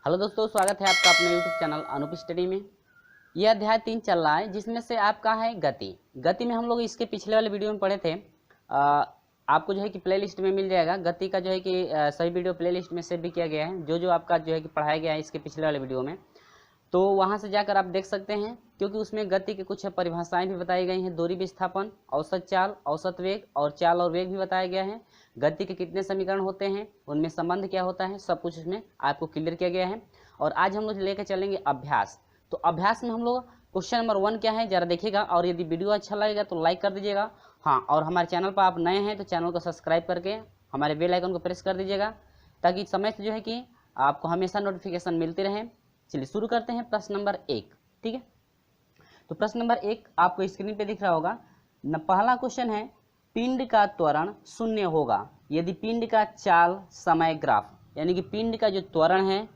Hello दोस्तों, स्वागत है आपका अपने यूट्यूब चैनल अनूप स्टडी में। यह अध्याय 3 चल रहा है, जिसमें से आपका है गति। गति में हम लोग इसके पिछले वाले वीडियो में पढ़े थे। आपको जो है कि प्लेलिस्ट में मिल जाएगा। गति का जो है कि सही वीडियो प्लेलिस्ट में सेव भी किया गया है, जो आपका जो है कि पढ़ाया गया है इसके पिछले वाले वीडियो में। तो वहाँ से जाकर आप देख सकते हैं, क्योंकि उसमें गति की कुछ परिभाषाएं भी बताई गई हैं। दूरी विस्थापन, औसत चाल, औसत वेग और चाल और वेग भी बताया गया है। गति के कितने समीकरण होते हैं, उनमें संबंध क्या होता है, सब कुछ उसमें आपको क्लियर किया गया है। और आज हम लोग लेकर चलेंगे अभ्यास। तो अभ्यास में हम लोग क्वेश्चन नंबर 1 क्या है जरा देखिएगा, और यदि वीडियो अच्छा लगेगा तो लाइक कर दीजिएगा। हाँ, और हमारे चैनल पर आप नए हैं तो चैनल को सब्सक्राइब करके हमारे बेल आइकन को प्रेस कर दीजिएगा, ताकि समय से जो है कि आपको हमेशा नोटिफिकेशन मिलती रहे। चलिए शुरू करते हैं प्रश्न नंबर 1। ठीक है, तो प्रश्न नंबर 1 आपको स्क्रीन पे दिख रहा होगा। पहला क्वेश्चन है, पिंड का त्वरण शून्य होगा यदि पिंड का चाल समय ग्राफ, यानी कि पिंड का जो त्वरण है,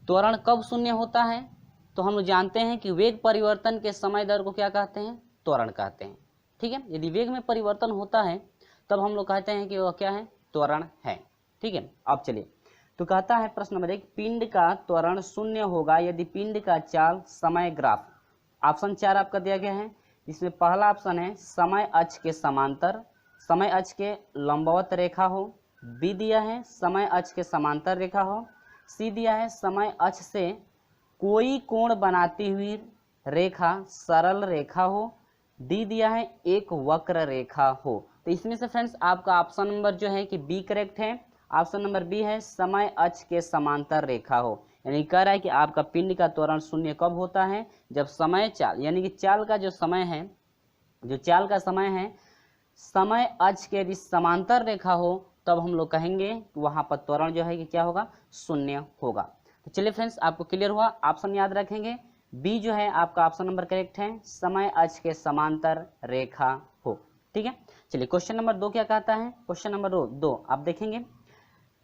त्वरण कब शून्य होता है? तो हम लोग जानते हैं कि वेग परिवर्तन के समय दर को क्या कहते हैं? त्वरण कहते हैं। ठीक है, यदि वेग में परिवर्तन होता है तब हम लोग कहते हैं कि वह क्या है? त्वरण है। ठीक है, अब चलिए, तो कहता है प्रश्न नंबर 1, पिंड का त्वरण शून्य होगा यदि पिंड का चाल समय ग्राफ। ऑप्शन 4 आपका दिया गया है, जिसमें पहला ऑप्शन है समय अक्ष के समांतर, समय अक्ष के लंबवत रेखा हो। बी दिया है समय अक्ष के समांतर रेखा हो। सी दिया है समय अक्ष से कोई कोण बनाती हुई रेखा सरल रेखा हो। डी दिया है एक वक्र रेखा हो। तो इसमें से फ्रेंड्स आपका ऑप्शन नंबर जो है कि बी करेक्ट है। ऑप्शन नंबर बी है समय अक्ष के समांतर रेखा हो। यानी कह रहा है कि आपका पिंड का त्वरण शून्य कब होता है? जब समय चाल, यानी कि चाल का जो समय है, जो चाल का समय है, समय अक्ष के यदि समांतर रेखा हो तब हम लोग कहेंगे वहां पर त्वरण जो है कि क्या होगा? शून्य होगा। तो चलिए फ्रेंड्स, आपको क्लियर हुआ। ऑप्शन याद रखेंगे, बी जो है आपका ऑप्शन नंबर करेक्ट है, समय अक्ष के समांतर रेखा हो। ठीक है, चलिए क्वेश्चन नंबर 2 क्या कहता है? क्वेश्चन नंबर 2 आप देखेंगे,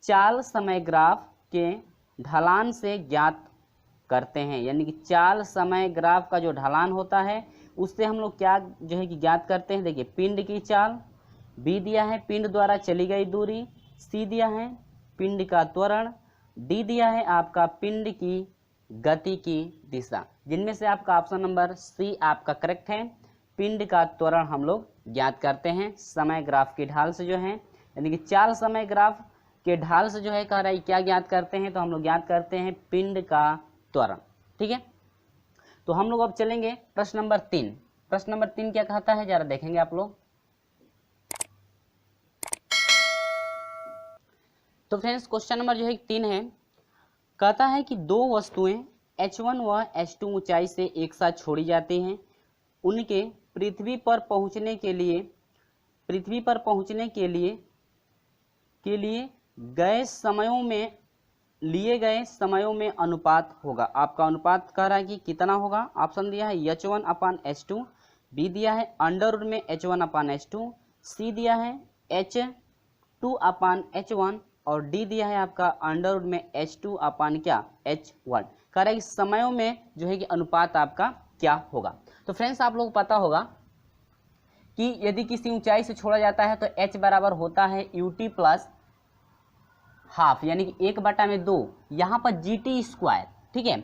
चाल समय ग्राफ के ढलान से ज्ञात करते हैं। यानी कि चाल समय ग्राफ का जो ढलान होता है उससे हम लोग क्या जो है कि ज्ञात करते हैं। देखिए, पिंड की चाल, बी दिया है पिंड द्वारा चली गई दूरी, सी दिया है पिंड का त्वरण, डी दिया है आपका पिंड की गति की दिशा। जिनमें से आपका ऑप्शन नंबर सी आपका करेक्ट है। पिंड का त्वरण हम लोग ज्ञात करते हैं समय ग्राफ की ढाल से जो है, यानी कि चाल समय ग्राफ के ढाल से जो है कह रहा है क्या ज्ञात करते हैं? तो हम लोग ज्ञात करते हैं पिंड का त्वरण। ठीक है, तो हम लोग अब चलेंगे प्रश्न नंबर 3। प्रश्न नंबर 3 क्या कहता है जरा देखेंगे आप लोग। तो फ्रेंड्स क्वेश्चन नंबर जो है 3 है, कहता है कि दो वस्तुएं h1 व h2 ऊंचाई से एक साथ छोड़ी जाती हैं। उनके पृथ्वी पर पहुंचने के लिए लिए गए समयों में अनुपात होगा। आपका अनुपात कह रहा है कि कितना होगा? ऑप्शन दिया है h1/h2, बी दिया है अंडर में h1/h2, सी दिया है h2/h1 और डी दिया है आपका अंडर में h2/h1। कह रहा है कि समयों में जो है कि अनुपात आपका क्या होगा। तो फ्रेंड्स आप लोग पता होगा कि यदि किसी ऊंचाई से छोड़ा जाता है तो h बराबर होता है ut प्लस हाफ, यानी कि 1/2। यहाँ पर gt स्क्वायर। ठीक है,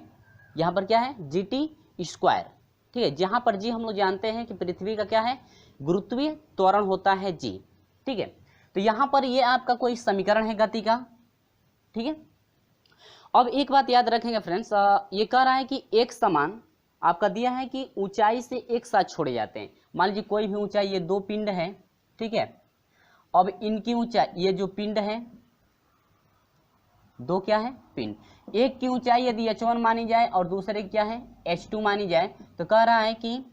यहाँ पर क्या है? gt square. ठीक है, जहाँ पर जी हम लोग जानते हैं कि पृथ्वी का क्या है? गुरुत्वीय त्वरण होता है g। ठीक है, तो यहाँ पर ये आपका कोई समीकरण है गति का। ठीक है, अब एक बात याद रखेंगे फ्रेंड्स, ये कह रहा है कि एक समान आपका दिया है कि ऊंचाई से एक साथ छोड़े जाते हैं। मान लीजिए कोई भी ऊंचाई, ये दो पिंड है। ठीक है, अब इनकी ऊंचाई, ये जो पिंड है, दो क्या है? पिंड। एक की ऊंचाई यदि h1 मानी जाए और दूसरे की क्या है? h2 मानी जाए, तो कह रहा है कि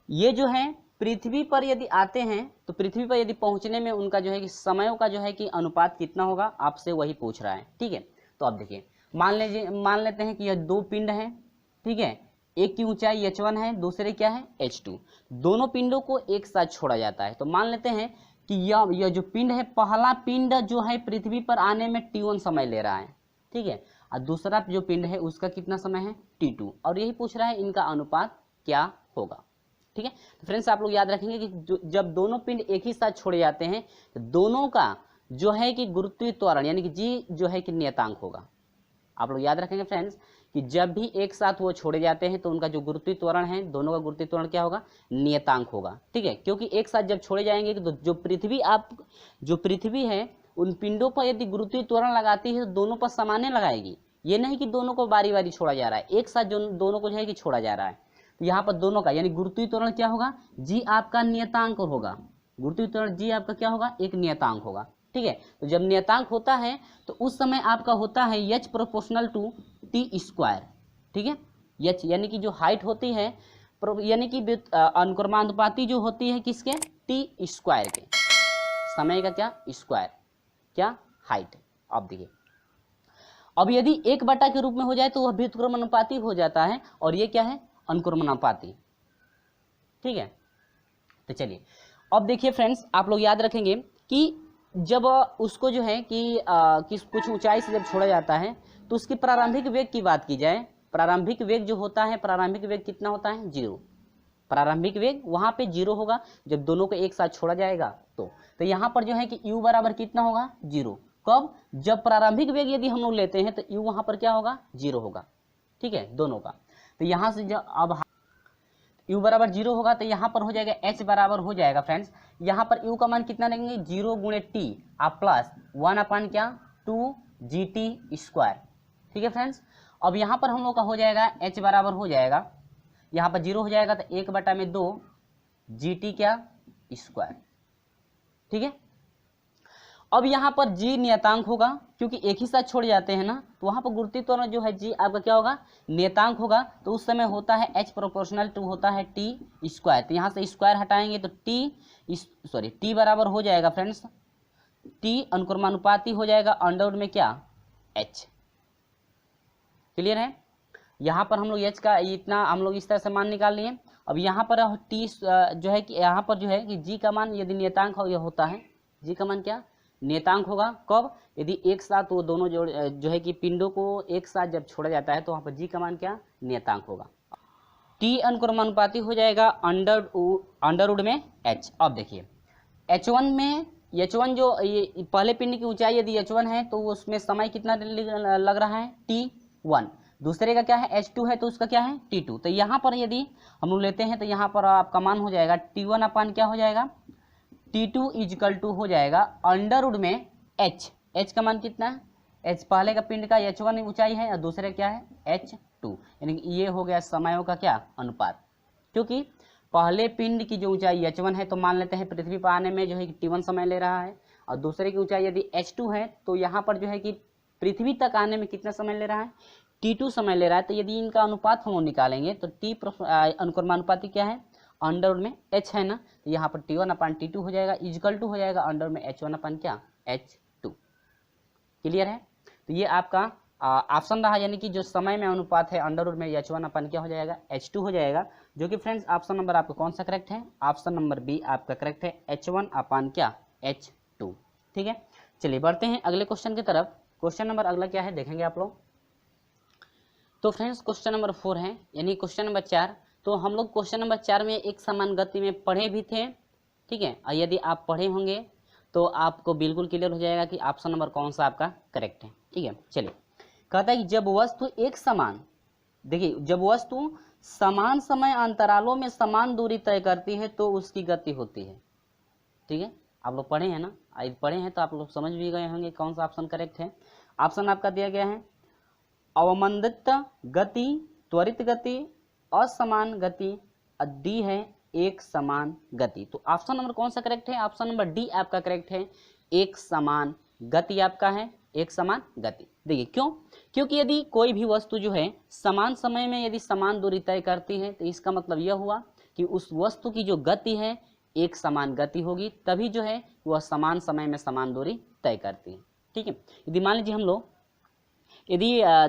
ये जो है पृथ्वी पर यदि आते हैं तो पृथ्वी पर यदि पहुंचने में उनका जो है कि समयों का जो है कि अनुपात कितना होगा, आपसे वही पूछ रहा है। ठीक है, तो अब देखिए, मान लेते हैं कि यह दो पिंड हैं। ठीक है, एक की ऊंचाई h1 है, दूसरे क्या है? h2। दोनों पिंडों को एक साथ छोड़ा जाता है। तो मान लेते हैं कि यह जो पिंड है, पहला पिंड जो है पृथ्वी पर आने में t1 समय ले रहा है। ठीक है, और दूसरा जो पिंड है उसका कितना समय है? t2। और यही पूछ रहा है इनका अनुपात क्या होगा। ठीक है, तो फ्रेंड्स आप लोग याद रखेंगे कि जब दोनों पिंड एक ही साथ छोड़े जाते हैं तो दोनों का जो है कि गुरुत्वीय त्वरण यानी कि जी जो है कि नियतांक होगा। आप लोग याद रखेंगे फ्रेंड्स कि जब भी एक साथ वो छोड़े जाते हैं तो उनका जो गुरुत्वीय त्वरण है, दोनों का गुरुत्वीय त्वरण क्या होगा, नियतांक होगा। ठीक है, क्योंकि एक साथ जब छोड़े जाएंगे तो जो पृथ्वी है उन पिंडों पर यदि गुरुत्वीय त्वरण लगाती है तो दोनों पर सामान्य लगाएगी। ये नहीं कि दोनों को बारी बारी छोड़ा जा रहा है, एक साथ जो दोनों को जो है कि छोड़ा जा रहा है। तो यहाँ पर दोनों का यानी गुरुत्वीय त्वरण क्या होगा, जी आपका नियतांक होगा। गुरुत्वीय त्वरण जी आपका क्या होगा, एक नियतांक होगा। ठीक है, तो जब नियतांक होता है तो उस समय आपका होता है H proportional to T square. ठीक है, एच यानी कि जो हाइट होती है यानी कि अनुक्रमानुपाती जो होती है किसके, टी स्क्वायर के, समय का क्या स्क्वायर, क्या हाइट। अब देखिए, अब यदि 1/, के रूप में हो जाए तो वह व्युत्क्रमानुपाती हो जाता है और ये क्या है, अनुक्रमानुपाती। ठीक है, तो चलिए अब देखिए फ्रेंड्स, आप लोग याद रखेंगे कि जब उसको जो है कि कुछ ऊंचाई से जब छोड़ा जाता है तो उसकी प्रारंभिक वेग की बात की जाए, प्रारंभिक वेग जो होता है, प्रारंभिक वेग कितना होता है, 0। प्रारंभिक वेग वहां पे 0 होगा जब दोनों को एक साथ छोड़ा जाएगा। तो यहाँ पर जो है कि u बराबर कितना होगा, 0। कब, जब प्रारंभिक वेग यदि हम लोग लेते हैं तो u वहां पर क्या होगा, 0 होगा। ठीक है, दोनों का। तो यहाँ से जब अब u बराबर 0 होगा तो यहाँ पर हो जाएगा h बराबर हो जाएगा फ्रेंड्स, यहाँ पर u का मान कितना लेंगे, 0 गुणे t आप प्लस 1 क्या 2gt स्क्वायर। ठीक है फ्रेंड्स, अब यहाँ पर हम लोग का हो जाएगा h बराबर हो जाएगा, यहाँ पर 0 हो जाएगा तो 1/2 gt क्या स्क्वायर। ठीक है, अब यहाँ पर g नियतांक होगा क्योंकि एक ही साथ छोड़ जाते हैं ना, तो वहाँ पर गुरुत्वीय त्वरण जो है g आपका क्या होगा, नियतांक होगा। तो उस समय होता है h प्रोपोर्शनल टू होता है t स्क्वायर। तो यहाँ से स्क्वायर हटाएंगे तो t बराबर हो जाएगा फ्रेंड्स, t अनुक्रमानुपाती हो जाएगा अंडर में क्या h। क्लियर है, यहाँ पर हम लोग h का इतना हम लोग इस तरह से मान निकाल लिए। अब यहाँ पर t जो है कि यहाँ पर जो है कि g का मान यदि नियतांक होता है, g का मान क्या नियतांक होगा। कब, यदि एक साथ वो दोनों जो है कि पिंडों को एक साथ जब छोड़ा जाता है तो वहाँ पर जी का मान क्या नियतांक होगा। टी अनुक्रमानुपाती हो जाएगा अंडर में h। अब देखिए h1 में, h1 जो ये पहले पिंड की ऊंचाई यदि h1 है तो उसमें समय कितना लग रहा है, t1। दूसरे का क्या है, h2 है तो उसका क्या है, t2। तो यहाँ पर यदि हम लोग लेते हैं तो यहाँ पर आपका मान हो जाएगा t1 अपान क्या हो जाएगा, T2 इजकल टू हो जाएगा अंडर में h का मान कितना है, h पहले का पिंड का h1 ऊंचाई है और दूसरे क्या है h2, यानी कि ये हो गया समयों का क्या अनुपात। क्योंकि पहले पिंड की जो ऊंचाई h1 है तो मान लेते हैं पृथ्वी पर आने में जो है कि t1 समय ले रहा है, और दूसरे की ऊंचाई यदि h2 है तो यहाँ पर जो है कि पृथ्वी तक आने में कितना समय ले रहा है, t2 समय ले रहा है। तो यदि इनका अनुपात हम निकालेंगे तो t अनुक्रमानुपाती क्या है, अंडर में h है ना, तो यहाँ पर t1 अपान t2 हो जाएगा इजकल टू हो जाएगा अंडर में h1 अपान क्या h2। क्लियर है, तो ये आपका ऑप्शन रहा, यानी कि जो समय में अनुपात है अंडर में h1 अपान क्या हो जाएगा h2 हो जाएगा, जो कि फ्रेंड्स ऑप्शन नंबर आपका कौन सा करेक्ट है, ऑप्शन नंबर बी आपका करेक्ट है, h1 अपान क्या h2। ठीक है, चलिए बढ़ते हैं अगले क्वेश्चन की तरफ। क्वेश्चन नंबर अगला क्या है देखेंगे आप लोग। तो फ्रेंड्स क्वेश्चन नंबर 4 है, यानी क्वेश्चन नंबर 4। तो हम लोग क्वेश्चन नंबर 4 में एक समान गति में पढ़े भी थे। ठीक है, और यदि आप पढ़े होंगे तो आपको बिल्कुल क्लियर हो जाएगा कि ऑप्शन नंबर कौन सा आपका करेक्ट है। ठीक है, चलिए कहता है कि जब वस्तु एक समान, देखिए जब वस्तु समान समय अंतरालों में समान दूरी तय करती है तो उसकी गति होती है। ठीक है, आप लोग पढ़े हैं ना, पढ़े हैं तो आप लोग समझ भी गए होंगे कौन सा ऑप्शन करेक्ट है। ऑप्शन आपका दिया गया है अवमंदित गति, त्वरित गति, असमान गति, डी है एक समान गति। तो ऑप्शन नंबर कौन सा करेक्ट है, ऑप्शन नंबर डी आपका करेक्ट है, एक समान गति आपका है, एक समान गति। देखिए क्यों, क्योंकि यदि कोई भी वस्तु जो है समान समय में यदि समान दूरी तय करती है तो इसका मतलब यह हुआ कि उस वस्तु की जो गति है एक समान गति होगी, तभी जो है वह समान समय में समान दूरी तय करती है। ठीक है, यदि मान लीजिए हम लोग यदि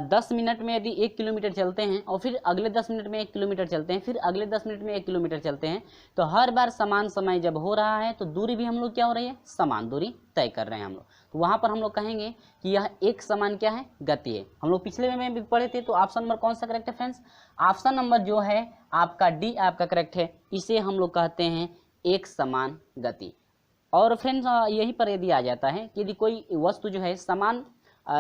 10 मिनट में यदि 1 किलोमीटर चलते हैं और फिर अगले 10 मिनट में 1 किलोमीटर चलते हैं, फिर अगले 10 मिनट में 1 किलोमीटर चलते हैं, तो हर बार समान समय जब हो रहा है तो दूरी भी हम लोग क्या हो रही है, समान दूरी तय कर रहे हैं हम लोग। तो वहाँ पर हम लोग कहेंगे कि यह एक समान क्या है, गति है। हम लोग पिछले में भी पढ़े थे, तो ऑप्शन नंबर कौन सा करेक्ट है फ्रेंड्स, ऑप्शन नंबर जो है आपका डी आपका करेक्ट है, इसे हम लोग कहते हैं एक समान गति। और फ्रेंड्स यहीं पर यदि आ जाता है कि यदि कोई वस्तु जो है समान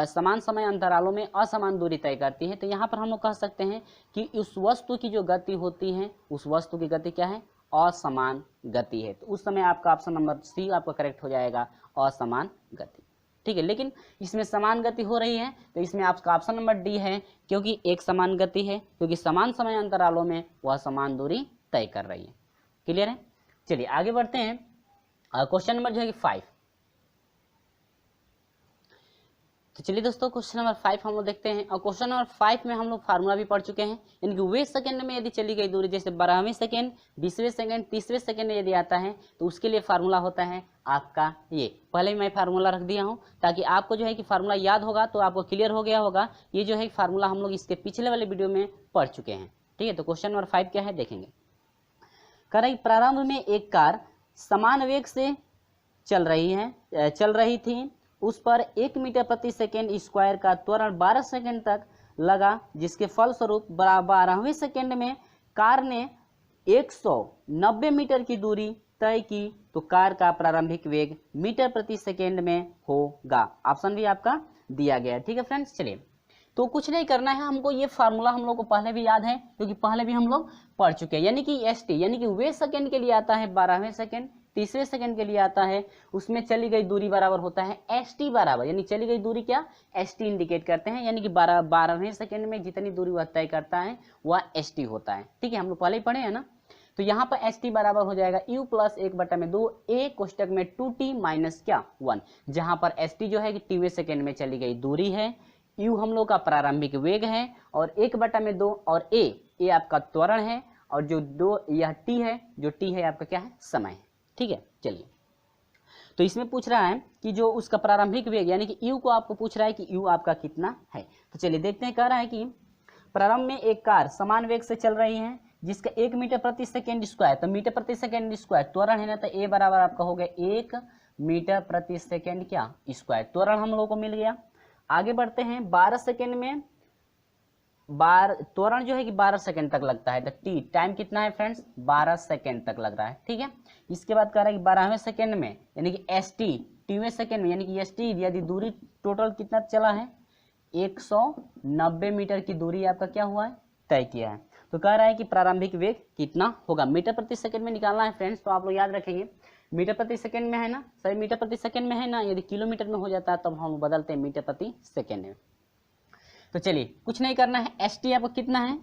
समान समय अंतरालों में असमान दूरी तय करती है, तो यहाँ पर हम लोग कह सकते हैं कि उस वस्तु की जो गति होती है, उस वस्तु की गति क्या है, असमान गति है। तो उस समय आपका ऑप्शन नंबर सी आपका करेक्ट हो जाएगा, असमान गति। ठीक है, लेकिन इसमें समान गति हो रही है, तो इसमें आपका ऑप्शन नंबर डी है, क्योंकि एक समान गति है, क्योंकि समान समय अंतरालों में वह समान दूरी तय कर रही है। क्लियर है? चलिए आगे बढ़ते हैं। क्वेश्चन नंबर जो है 5। तो चलिए दोस्तों क्वेश्चन नंबर 5 हम लोग देखते हैं। और क्वेश्चन नंबर 5 में हम लोग फार्मूला भी पढ़ चुके हैं, यानी कि वे सेकंड में यदि चली गई दूरी, जैसे 12वें सेकंड, 20वें सेकंड, 30वें सेकंड में यदि आता है, तो उसके लिए फार्मूला होता है आपका ये। पहले मैं फार्मूला रख दिया हूँ ताकि आपको जो है कि फार्मूला याद होगा, तो आपको क्लियर हो गया होगा। ये जो है फार्मूला हम लोग इसके पिछले वाले वीडियो में पढ़ चुके हैं। ठीक है, तो क्वेश्चन नंबर 5 क्या है देखेंगे। कह रही प्रारंभ में एक कार समान वेग से चल रही थी, उस पर 1 मीटर प्रति सेकेंड स्क्वायर का त्वरण 12 सेकेंड तक लगा, जिसके फलस्वरूप 12वें सेकेंड में कार ने 190 मीटर की दूरी तय की, तो कार का प्रारंभिक वेग मीटर प्रति सेकेंड में होगा। ऑप्शन भी आपका दिया गया है। ठीक है फ्रेंड्स, चलिए तो कुछ नहीं करना है हमको, ये फार्मूला हम लोग को पहले भी याद है, क्योंकि पहले भी हम लोग पढ़ चुके हैं। यानी कि एस टी, यानी कि वे सेकेंड के लिए आता है 12वें सेकेंड, 30वें सेकंड के लिए आता है, उसमें चली गई दूरी बराबर होता है एस टी बराबर, यानी चली गई दूरी क्या, एस टी इंडिकेट करते हैं, यानी कि 12वें सेकंड में जितनी दूरी वह तय करता है वह एस टी होता है। ठीक है, हम लोग पहले ही पढ़े हैं ना। तो यहाँ पर एस टी बराबर हो जाएगा u प्लस 1/2 a कोष्टक में 2t माइनस क्या 1, जहां पर एस टी जो है कि टीवें सेकंड में चली गई दूरी है, u हम लोग का प्रारंभिक वेग है, और 1/2 और a आपका त्वरण है, और जो 2 यह t है, जो t है आपका क्या है, समय है। ठीक है, चलिए तो इसमें पूछ रहा है कि जो उसका प्रारंभिक वेग, यानी कि u को आपको पूछ रहा है कि u आपका कितना है। तो चलिए देखते हैं। कह रहा है कि प्रारंभ में एक कार समान वेग से चल रही है, जिसका 1 मीटर प्रति सेकेंड स्क्वायर, तो मीटर प्रति सेकेंड स्क्वायर त्वरण है ना, तो a बराबर आपका हो गया 1 मीटर प्रति सेकेंड क्या स्क्वायर, त्वरण हम लोगों को मिल गया। आगे बढ़ते हैं। 12 सेकेंड में त्वरण जो है कि 12 सेकंड तक लगता है, तो टी टाइम कितना है फ्रेंड्स, 12 सेकंड तक लग रहा है। ठीक है, इसके बाद कह रहा है कि 12वें सेकंड में, यानी कि एस टी टीवें सेकंड में, यानी कि एस टी यदि दूरी टोटल कितना चला है, 190 मीटर की दूरी आपका क्या हुआ है, तय किया है। तो कह रहा है कि प्रारंभिक वेग कितना होगा, मीटर प्रति सेकंड में निकालना है फ्रेंड्स। तो आप लोग याद रखेंगे मीटर प्रति सेकंड में है ना, सही मीटर प्रति सेकंड में है ना, यदि किलोमीटर में हो जाता है तब हम बदलते हैं मीटर प्रति सेकंड में। तो चलिए कुछ नहीं करना है, एस टी आपको कितना है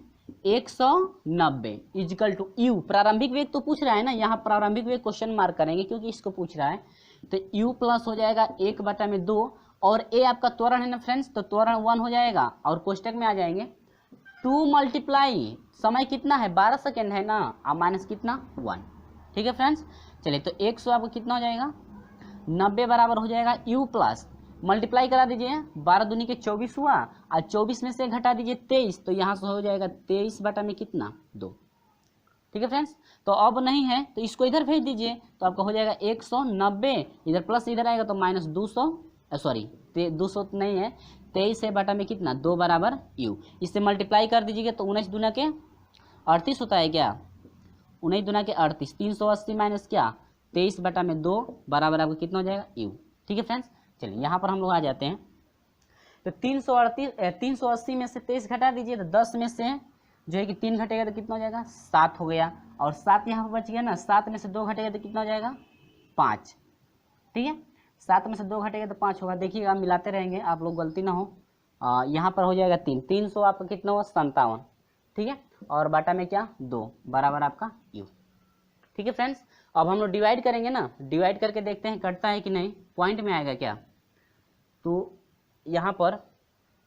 190 इजिकल टू यू, प्रारंभिक वेग तो पूछ रहा है ना, यहाँ प्रारंभिक वेग क्वेश्चन मार्क करेंगे क्योंकि इसको पूछ रहा है। तो u प्लस हो जाएगा 1/2, और a आपका त्वरण है ना फ्रेंड्स, तो त्वरण 1 हो जाएगा, और कोष्टक में आ जाएंगे 2 मल्टीप्लाई समय कितना है 12 सेकेंड है ना, अब माइनस कितना 1। ठीक है फ्रेंड्स, चलिए तो 100 आपको कितना हो जाएगा 90 बराबर हो जाएगा u प्लस मल्टीप्लाई करा दीजिए, 12 दूनी के 24 हुआ, और 24 में से घटा दीजिए 23, तो यहाँ से हो जाएगा 23 बटा में कितना 2। ठीक है फ्रेंड्स, तो अब नहीं है तो इसको इधर भेज दीजिए, तो आपका हो जाएगा 190, इधर प्लस इधर आएगा तो माइनस 200, सॉरी 200 नहीं है, 23 है बटा में कितना 2 बराबर u, इससे मल्टीप्लाई कर दीजिएगा तो 19 दूना के 38 होता है क्या, 19 दूना के 38, 380 माइनस क्या 23 बटा में 2 बराबर आपको कितना हो जाएगा u। ठीक है फ्रेंड्स, चलिए यहाँ पर हम लोग आ जाते हैं। तो 380 में से 23 घटा दीजिए, तो 10 में से जो है कि 3 घटेगा तो कितना हो जाएगा 7 हो गया, और 7 यहाँ पर बच गया ना, 7 में से 2 घटेगा तो कितना हो जाएगा 5। ठीक है, 7 में से 2 घटेगा तो 5 होगा, देखिएगा मिलाते रहेंगे आप लोग, गलती ना हो। यहाँ पर हो जाएगा 300 आपका कितना हुआ 57। ठीक है, और बाटा में क्या 2 बराबर आपका u। ठीक है फ्रेंड्स, अब हम लोग डिवाइड करेंगे ना, डिवाइड करके देखते हैं कटता है कि नहीं, पॉइंट में आएगा क्या। तो यहाँ पर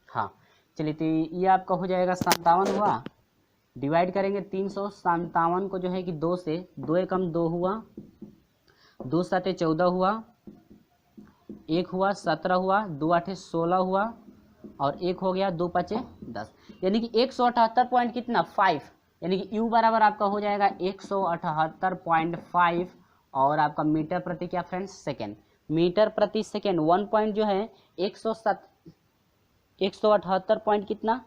हाँ चलिए, तो ये आपका हो जाएगा 57 हुआ, डिवाइड करेंगे 357 को जो है कि 2 से, 2 एकम 2 हुआ, 2 साते 14 हुआ, 1 हुआ 17 हुआ, 2 आठे 16 हुआ, और 1 हो गया 2 5 10, यानी कि 178 पॉइंट कितना 5, यानी कि u बराबर आपका हो जाएगा 178.5, और आपका मीटर प्रति क्या फ्रेंड्स सेकेंड, मीटर प्रति सेकेंड 1 पॉइंट जो है 178 पॉइंट कितना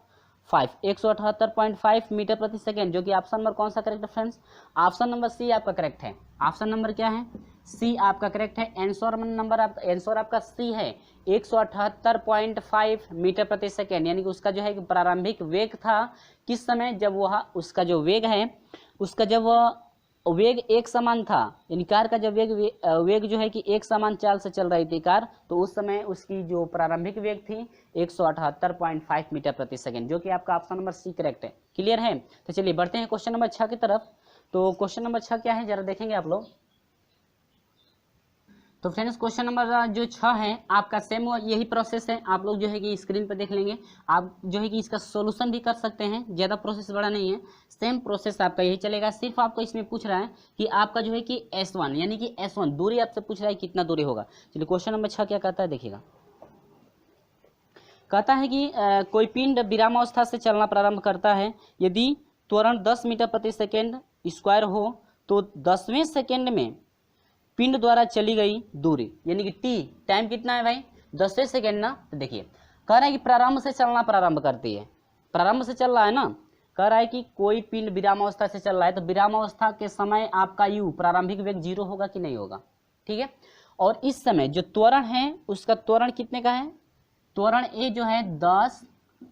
5, 178.5 मीटर प्रति सेकेंड, जो कि ऑप्शन नंबर कौन सा करेक्ट है फ्रेंड्स, ऑप्शन नंबर सी आपका करेक्ट है। ऑप्शन नंबर क्या है सी आपका करेक्ट है। आंसर आपका सी है। 178.5 मीटर प्रति सेकेंड, यानी कि उसका जो है प्रारंभिक वेग था किस समय, जब वह उसका जो वेग है उसका जब वेग एक समान था, यानी कार का जब वेग जो है कि एक समान चाल से चल रही थी कार, तो उस समय उसकी जो प्रारंभिक वेग थी 178.5 मीटर प्रति सेकेंड, जो कि आपका ऑप्शन नंबर सी करेक्ट है। क्लियर है। तो चलिए बढ़ते हैं क्वेश्चन नंबर 6 की तरफ। तो क्वेश्चन नंबर 6 क्या है जरा देखेंगे आप लोग। तो फ्रेंड्स क्वेश्चन नंबर जो 6 है आपका सेम यही प्रोसेस है, आप लोग जो है कि स्क्रीन पर देख लेंगे। आप जो है कि इसका सॉल्यूशन भी कर सकते हैं, ज़्यादा प्रोसेस बड़ा नहीं है, सेम प्रोसेस आपका यही चलेगा। सिर्फ आपको इसमें पूछ रहा है कि आपका जो है कि S1 यानी कि S1 दूरी आपसे पूछ रहा है कितना दूरी होगा। चलिए क्वेश्चन नंबर 6 क्या कहता है देखिएगा। कहता है कि कोई पिंड विरामावस्था से चलना प्रारंभ करता है, यदि त्वरण 10 मीटर प्रति सेकेंड स्क्वायर हो तो 10वें सेकेंड में पिंड द्वारा चली गई दूरी यानी कि टी, टाइम कितना है भाई 10वें सेकेंड ना। तो देखिए कह रहा है कि प्रारंभ से चलना प्रारंभ करती है, प्रारंभ से चल रहा है ना। कह रहा है कि कोई पिंड विरामावस्था से चल रहा है, तो विरामावस्था के समय आपका यू प्रारंभिक वेग 0 होगा कि नहीं होगा, ठीक है। और इस समय जो त्वरण है उसका त्वरण कितने का है, त्वरण ए जो है 10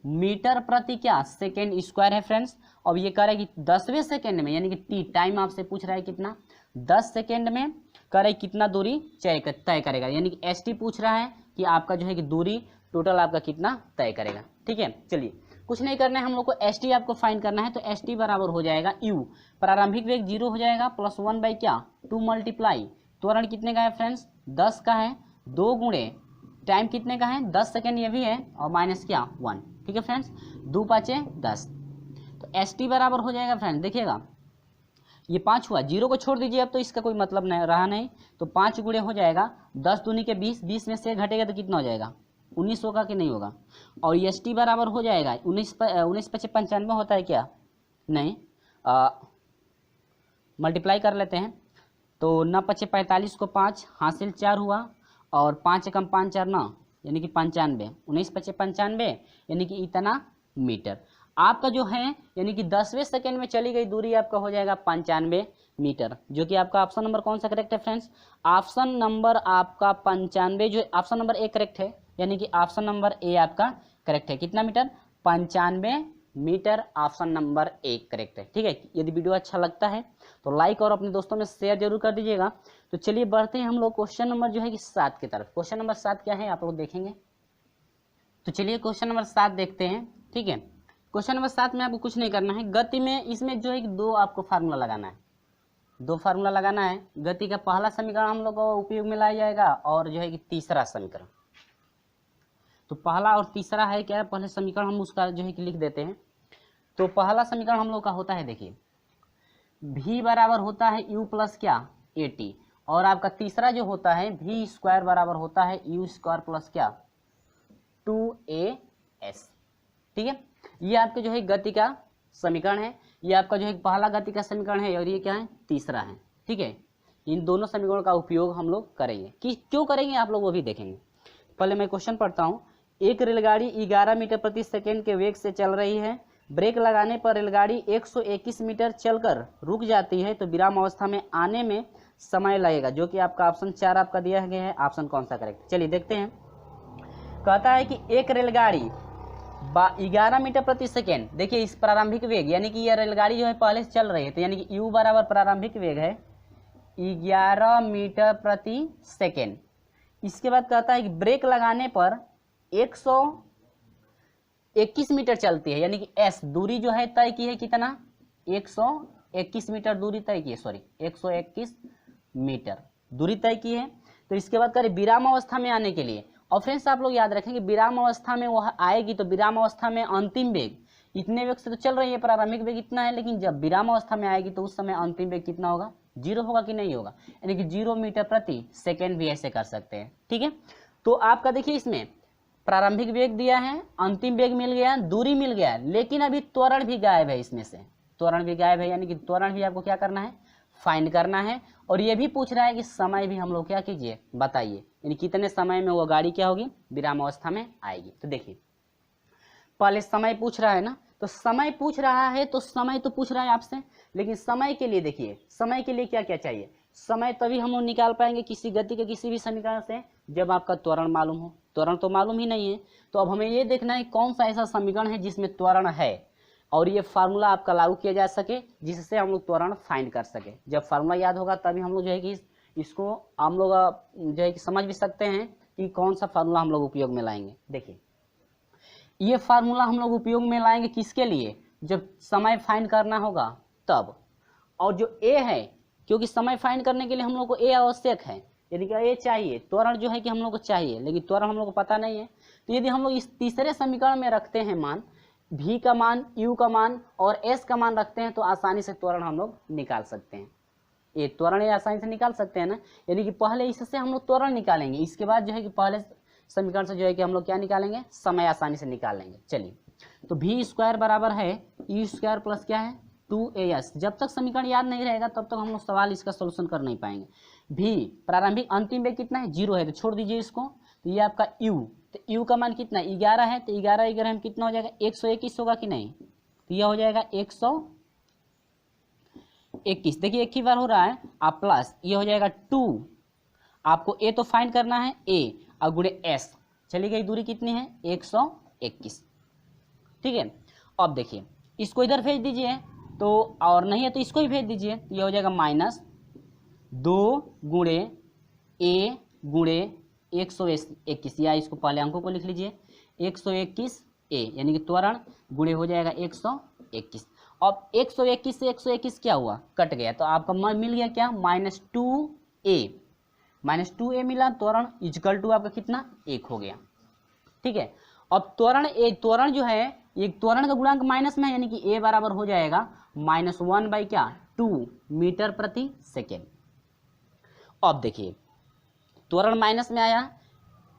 मीटर प्रति क्या सेकेंड स्क्वायर है फ्रेंड्स। अब ये कह रहा है कि 10वें सेकेंड में यानी कि टी टाइम आपसे पूछ रहा है कितना, 10 सेकेंड में कह रहा है कितना दूरी तय करेगा, यानी कि एस टी पूछ रहा है कि आपका जो है कि दूरी टोटल आपका कितना तय करेगा, ठीक है। चलिए कुछ नहीं करना है हम लोग को, एस टी आपको फाइंड करना है। तो एस टी बराबर हो जाएगा यू, प्रारंभिक वेग 0 हो जाएगा प्लस 1 बाई क्या 2 मल्टीप्लाई त्वरण कितने का है फ्रेंड्स 10 का है, 2 गुणे टाइम कितने का है 10 सेकेंड ये भी है, और माइनस क्या 1, ठीक है फ्रेंड्स, 2 पाँचे 10। तो एस टी बराबर हो जाएगा फ्रेंड्स, देखिएगा ये 5 हुआ, 0 को छोड़ दीजिए अब तो इसका कोई मतलब नहीं रहा नहीं, तो 5 गुणे हो जाएगा 10 दूनी के 20, 20 में से घटेगा तो कितना हो जाएगा 19 होगा कि नहीं होगा। और एस टी बराबर हो जाएगा 19 पचे 95 होता है क्या, नहीं मल्टीप्लाई कर लेते हैं। तो 9 पचे 45 को 5 हासिल 4 हुआ, और 5 कम 5 4 9 यानी कि 95, 19 पचे 95 यानी कि इतना मीटर आपका जो है, यानी कि 10वें सेकेंड में चली गई दूरी आपका हो जाएगा 95 मीटर, जो कि आपका ऑप्शन नंबर कौन सा करेक्ट है फ्रेंड्स, ऑप्शन नंबर आपका 95, जो ऑप्शन नंबर ए करेक्ट है, यानी कि ऑप्शन नंबर ए आपका करेक्ट है। कितना meter 95 meter, option number A correct है, ठीक है। यदि वीडियो अच्छा लगता है तो लाइक और अपने दोस्तों में शेयर जरूर कर दीजिएगा। तो चलिए बढ़ते हैं हम लोग क्वेश्चन नंबर जो है कि 7 की तरफ। क्वेश्चन नंबर 7 क्या है आप लोग देखेंगे। तो चलिए क्वेश्चन नंबर 7 देखते हैं, ठीक है। क्वेश्चन नंबर 7 में आपको कुछ नहीं करना है, गति में इसमें जो है कि 2 आपको फार्मूला लगाना है, 2 फार्मूला लगाना है। गति का पहला समीकरण हम लोग को उपयोग में लाया जाएगा, और जो है कि तीसरा समीकरण। तो पहला और तीसरा है क्या, पहले समीकरण हम उसका जो है कि लिख देते हैं। तो पहला समीकरण हम लोग का होता है, देखिए v बराबर होता है u प्लस क्या ए टी, और आपका तीसरा जो होता है v स्क्वायर बराबर होता है u स्क्वायर प्लस क्या 2as, ठीक है। ये आपके जो है गति का समीकरण है, ये आपका जो है पहला गति का समीकरण है, और ये क्या है तीसरा है, ठीक है। इन दोनों समीकरणों का उपयोग हम लोग करेंगे, कि क्यों करेंगे आप लोग वो भी देखेंगे। पहले मैं क्वेश्चन पढ़ता हूँ। एक रेलगाड़ी 11 मीटर प्रति सेकेंड के वेग से चल रही है, ब्रेक लगाने पर रेलगाड़ी 121 मीटर चलकर रुक जाती है, तो विराम अवस्था में आने में समय लगेगा, जो कि आपका ऑप्शन 4 आपका दिया गया है। ऑप्शन कौन सा करेक्ट, चलिए देखते हैं। कहता है कि एक रेलगाड़ी 11 मीटर प्रति सेकेंड, देखिए इस प्रारंभिक वेग यानी कि यह रेलगाड़ी जो है पहले से चल रही है, तो यानी कि u बराबर प्रारंभिक वेग है 11 मीटर प्रति सेकेंड। इसके बाद कहता है कि ब्रेक लगाने पर 121 मीटर चलती है, यानी कि s दूरी जो है तय की है कितना 121 मीटर दूरी तय की है, सॉरी 121 मीटर दूरी तय की है। तो इसके बाद करें विराम अवस्था में आने के लिए, और फ्रेंड्स आप लोग याद रखेंगे विराम अवस्था में वह आएगी, तो विराम अवस्था में अंतिम वेग इतने वेग से तो चल रही है, प्रारंभिक वेग इतना है, लेकिन जब विराम अवस्था में आएगी तो उस समय अंतिम वेग कितना होगा 0 होगा कि नहीं होगा, यानी कि 0 मीटर प्रति सेकेंड भी ऐसे कर सकते हैं, ठीक है। तो आपका देखिए इसमें प्रारंभिक वेग दिया है, अंतिम वेग मिल गया, दूरी मिल गया, लेकिन अभी त्वरण भी गायब है, इसमें से त्वरण भी गायब है, यानी कि त्वरण भी आपको क्या करना है फाइंड करना है। और ये भी पूछ रहा है कि समय भी हम लोग क्या कीजिए बताइए, यानी कितने समय में वो गाड़ी क्या होगी विराम अवस्था में आएगी। तो देखिए पहले समय पूछ रहा है ना, तो समय पूछ रहा है, तो समय तो पूछ रहा है आपसे, लेकिन समय के लिए देखिए समय के लिए क्या क्या चाहिए, समय तभी हम लोग निकाल पाएंगे किसी गति के किसी भी समीकरण से जब आपका त्वरण मालूम हो। त्वरण तो मालूम ही नहीं है, तो अब हमें ये देखना है कौन सा ऐसा समीकरण है जिसमें त्वरण है और ये फार्मूला आपका लागू किया जा सके जिससे हम लोग त्वरण फाइंड कर सके। जब फार्मूला याद होगा तभी हम लोग जो है कि इसको हम लोग जो है कि समझ भी सकते हैं कि कौन सा फार्मूला हम लोग उपयोग में लाएंगे। देखिए ये फार्मूला हम लोग उपयोग में लाएंगे किसके लिए, जब समय फाइंड करना होगा तब। और जो ए है, क्योंकि समय फाइंड करने के लिए हम लोग को ए आवश्यक है, यदि कि ए चाहिए, त्वरण जो है कि हम लोग को चाहिए, लेकिन त्वरण हम लोग को पता नहीं है। तो यदि हम लोग इस तीसरे समीकरण में रखते हैं मान v का मान, u का मान और s का मान रखते हैं तो आसानी से त्वरण हम लोग निकाल सकते हैं। ये त्वरण आसानी से निकाल सकते हैं ना, यानी कि पहले इससे हम लोग त्वरण निकालेंगे, इसके बाद जो है कि पहले समीकरण से जो है कि हम लोग क्या निकालेंगे, समय आसानी से निकाल लेंगे। चलिए तो v स्क्वायर बराबर है u स्क्वायर प्लस क्या है 2as। जब तक समीकरण याद नहीं रहेगा तब तक हम लोग सवाल इसका सोल्यूशन कर नहीं पाएंगे। v प्रारंभिक अंतिम वेग कितना है 0 है, तो छोड़ दीजिए इसको। तो ये आपका u, तो u का मान कितना 11 है, तो 11 हम कितना हो जाएगा 121 होगा कि नहीं, तो यह हो जाएगा 121। देखिए एक ही बार हो रहा है, आप प्लस ये हो जाएगा 2, आपको a तो फाइंड करना है a और गुणे s, चली गई दूरी कितनी है 121। ठीक है, अब देखिए इसको इधर भेज दीजिए, तो और नहीं है तो इसको ही भेज दीजिए, तो ये हो जाएगा -2 गुणे a गुणे 121, या इसको पहले अंकों को लिख लीजिए 121 a, यानी कि त्वरण गुणे हो जाएगा 121। अब 121 से 121 क्या हुआ, कट गया, तो आपका मान मिल गया क्या -2a मिला, त्वरण इक्वल टू आपका कितना 1 हो गया। ठीक है, अब त्वरण जो है ये त्वरण का गुणांक माइनस में है, यानी कि a बराबर हो जाएगा -1/2 मीटर प्रति सेकेंड। अब देखिए त्वरण माइनस में आया,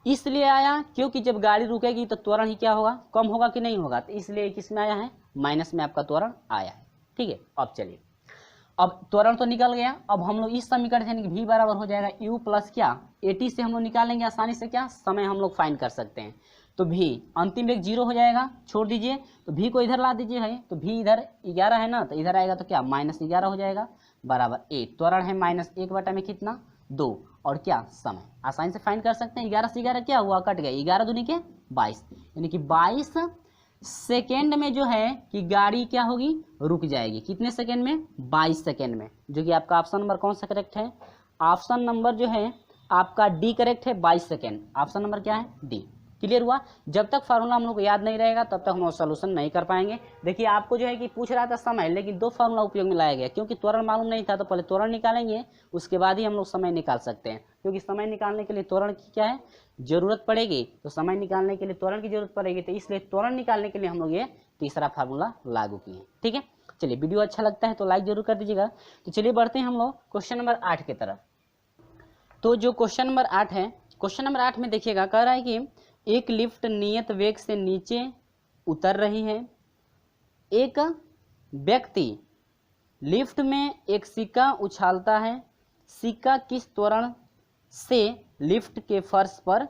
इसलिए आया क्योंकि जब गाड़ी रुकेगी तो त्वरण ही क्या होगा, कम होगा कि नहीं होगा, तो इसलिए किस में आया है, माइनस में आपका त्वरण आया है। ठीक है, अब चलिए, अब त्वरण तो निकल गया, अब हम लोग इस समीकरण से v बराबर हो जाएगा u प्लस क्या 80 से हम लोग निकालेंगे आसानी से क्या, समय हम लोग फाइंड कर सकते हैं। तो v अंतिम वेग 0 हो जाएगा, छोड़ दीजिए, तो v को इधर ला दीजिए भाई, तो v इधर 11 है ना, तो इधर आएगा तो क्या -11 हो जाएगा बराबर a, त्वरण है -1 बटा में कितना 2, और क्या समय आसानी से फाइंड कर सकते हैं। 11 से 11 क्या हुआ, कट गया, 11 दूनी के 22, यानी कि 22 सेकेंड में जो है कि गाड़ी क्या होगी, रुक जाएगी। कितने सेकेंड में, 22 सेकेंड में, जो कि आपका ऑप्शन नंबर कौन सा करेक्ट है, ऑप्शन नंबर जो है आपका डी करेक्ट है, 22 सेकेंड, ऑप्शन नंबर क्या है डी। क्लियर हुआ। जब तक फार्मूला हम लोग को याद नहीं रहेगा तब तक हम लोग सोल्यूशन नहीं कर पाएंगे। देखिए आपको जो है कि पूछ रहा था समय, लेकिन दो फार्मूला उपयोग में लाया गया, क्योंकि त्वरण मालूम नहीं था तो पहले त्वरण निकालेंगे, उसके बाद ही हम लोग समय निकाल सकते हैं, क्योंकि समय निकालने के लिए त्वरण की क्या है जरूरत पड़ेगी, तो समय निकालने के लिए त्वरण की जरूरत पड़ेगी, तो इसलिए त्वरण निकालने के लिए हम लोग ये तीसरा फार्मूला लागू किए। ठीक है, चलिए वीडियो अच्छा लगता है तो लाइक जरूर कर दीजिएगा। तो चलिए बढ़ते हैं हम लोग क्वेश्चन नंबर 8 की तरफ। तो जो क्वेश्चन नंबर 8 है, क्वेश्चन नंबर 8 में देखिएगा, कह रहा है कि एक लिफ्ट नियत वेग से नीचे उतर रही है। एक व्यक्ति लिफ्ट में एक सिक्का उछालता है, सिक्का किस त्वरण से लिफ्ट के फर्श पर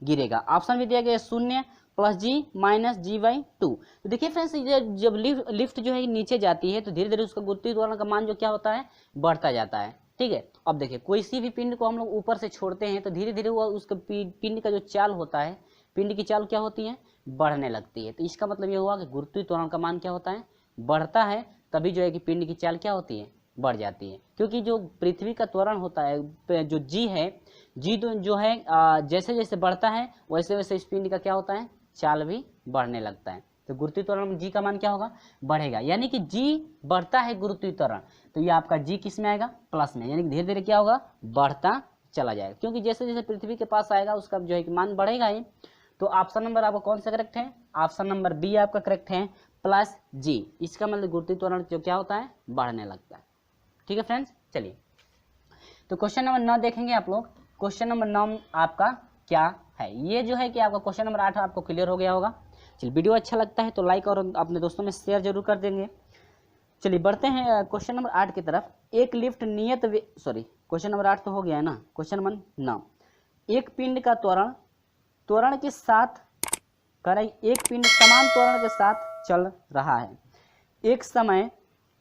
गिरेगा। ऑप्शन भी दिया गया 0 + g - g/2। तो देखिए फ्रेंड्स, जब लिफ्ट जो है नीचे जाती है तो धीरे धीरे उसका गुरुत्वीय त्वरण का मान जो क्या होता है बढ़ता जाता है। ठीक है, अब देखिए कोई सी भी पिंड को हम लोग ऊपर से छोड़ते हैं तो धीरे धीरे वो उसका पिंड का जो चाल होता है, पिंड की चाल क्या होती है बढ़ने लगती है। तो इसका मतलब ये हुआ कि गुरुत्वीय त्वरण का मान क्या होता है बढ़ता है, तभी जो है कि पिंड की चाल क्या होती है बढ़ जाती है। क्योंकि जो पृथ्वी का त्वरण होता है जो जी है, जी जो है जैसे जैसे बढ़ता है वैसे वैसे इस पिंड का क्या होता है चाल भी बढ़ने लगता है। तो गुरुत्वीय त्वरण में जी का मान क्या होगा बढ़ेगा, यानी कि जी बढ़ता है गुरुत्वीय त्वरण, तो ये आपका जी किस में आएगा प्लस में, यानी कि धीरे धीरे क्या होगा बढ़ता चला जाएगा, क्योंकि जैसे जैसे पृथ्वी के पास आएगा उसका जो है कि मान बढ़ेगा ही। तो ऑप्शन नंबर आपका कौन सा करेक्ट है, ऑप्शन नंबर बी आपका करेक्ट है +g। इसका मतलब गुरुत्वीय त्वरण जो क्या होता है बढ़ने लगता है। ठीक है फ्रेंड्स, चलिए तो क्वेश्चन नंबर 9 देखेंगे आप लोग। क्वेश्चन नंबर 9 आपका क्या है, ये जो है कि आपका क्वेश्चन नंबर 8 आपको क्लियर हो गया होगा। चलिए वीडियो अच्छा लगता है तो लाइक और अपने दोस्तों में शेयर जरूर कर देंगे। चलिए बढ़ते हैं क्वेश्चन नंबर 8 की तरफ। एक लिफ्ट नियत क्वेश्चन नंबर 8 तो हो गया है ना, क्वेश्चन नंबर 9। एक पिंड का त्वरण के साथ एक पिंड समान त्वरण के साथ चल रहा है। एक समय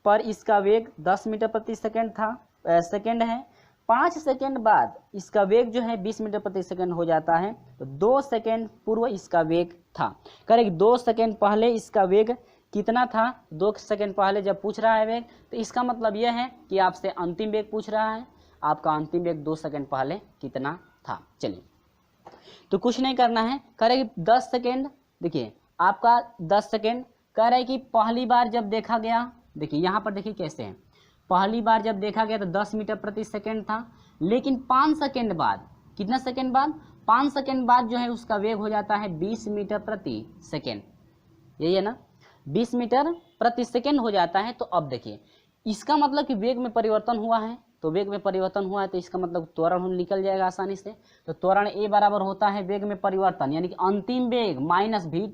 पर इसका वेग 10 मीटर प्रति सेकंड है। 5 सेकेंड बाद इसका वेग जो है 20 मीटर प्रति सेकेंड हो जाता है, तो 2 सेकेंड पूर्व इसका वेग था। करेक्ट, 2 सेकेंड पहले इसका वेग कितना था, 2 सेकेंड पहले जब पूछ रहा है वेग, तो इसका मतलब यह है कि आपसे अंतिम वेग पूछ रहा है, आपका अंतिम वेग 2 सेकेंड पहले कितना था। चलिए, तो कुछ नहीं करना है, करेक्ट 10 सेकेंड, देखिए आपका 10 सेकेंड कह रहा है कि पहली बार जब देखा गया, देखिए यहाँ पर देखिए कैसे है, पहली बार जब देखा गया तो 10 मीटर प्रति सेकेंड था, लेकिन 5 सेकेंड बाद, कितना सेकेंड बाद, 5 सेकेंड बाद जो है उसका वेग हो जाता है 20 मीटर प्रति सेकेंड, यही है ना, 20 मीटर प्रति सेकेंड हो जाता है। तो अब देखिए इसका मतलब कि वेग में परिवर्तन हुआ है, तो वेग में परिवर्तन हुआ है तो इसका मतलब त्वरण निकल जाएगा आसानी से। तो त्वरण ए बराबर होता है वेग में परिवर्तन, यानी कि अंतिम वेग माइनस v,